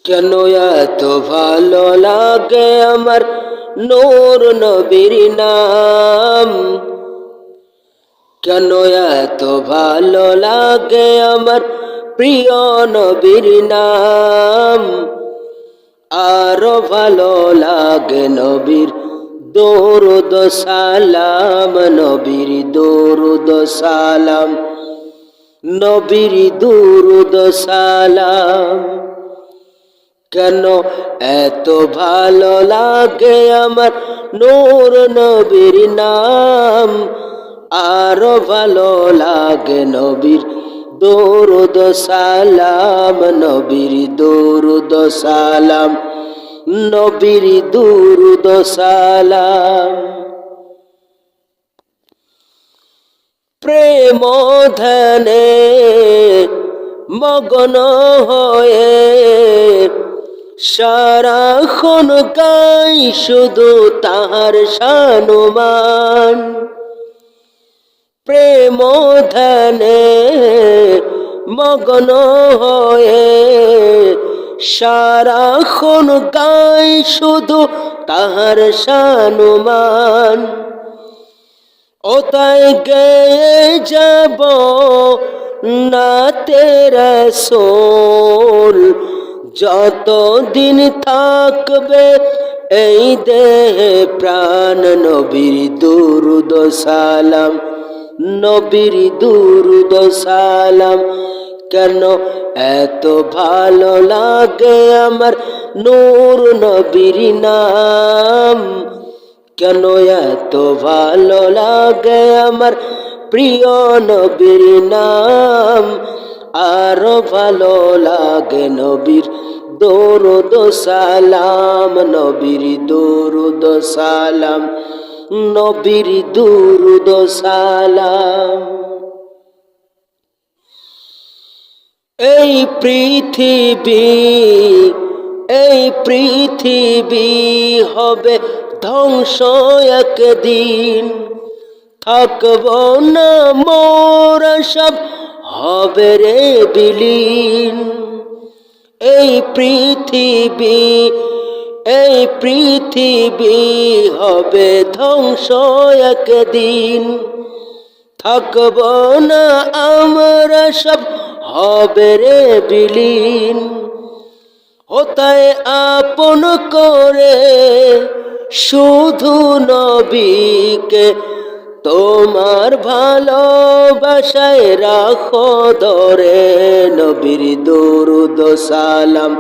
কেন এত ভালো লাগে আমার নূর নবীর নাম, কেন এত ভালো লাগে আমার প্রিয় নবীর নাম। আরো ভালো লাগে নবীর দরুদ সালাম, নবীর দরুদ সালাম, নবীর দরুদ সালাম। কেন এত ভালো লাগে আমার নূর নবীর নাম, আরো ভালো লাগে নবীর দরুদ সালাম, নবীর দরুদ সালাম, নবীর দরুদ সালাম। প্রেম ধ্যানে মগ্ন হয়ে সারাক্ষণ গাই শুধু তাহার শানুমান। প্রেম ধ্যানে মগ্ন হয়ে সারাক্ষণ গাই শুধু তাহার শানুমান। ও তাই গেয়ে যাব না তেরা সোল, যতদিন থাকবে এই দেহে প্রাণ। নবীর দরুদ সালাম, নবীর দরুদ সালাম। কেন এত ভালো লাগে আমার নূর নবীর নাম, কেন এত ভালো লাগে আমার প্রিয় নবীর নাম। আরো ভালো লাগে নবীর দরুদ সালাম, নবীর দরুদ সালাম, নবীর দরুদ সালাম। এই পৃথিবী হবে ধ্বংস একদিন, থাকব না মোরা সব হবে রে বিলীন। এই পৃথিবী হবে ধ্বংস একদিন, থাকব না আমরা সব হবে রে বিলীন। ওতায় আপন করে শুধু নবীকে তোমার ভালোবাসায় রাখো ধরে। নবীর দরুদ সালাম,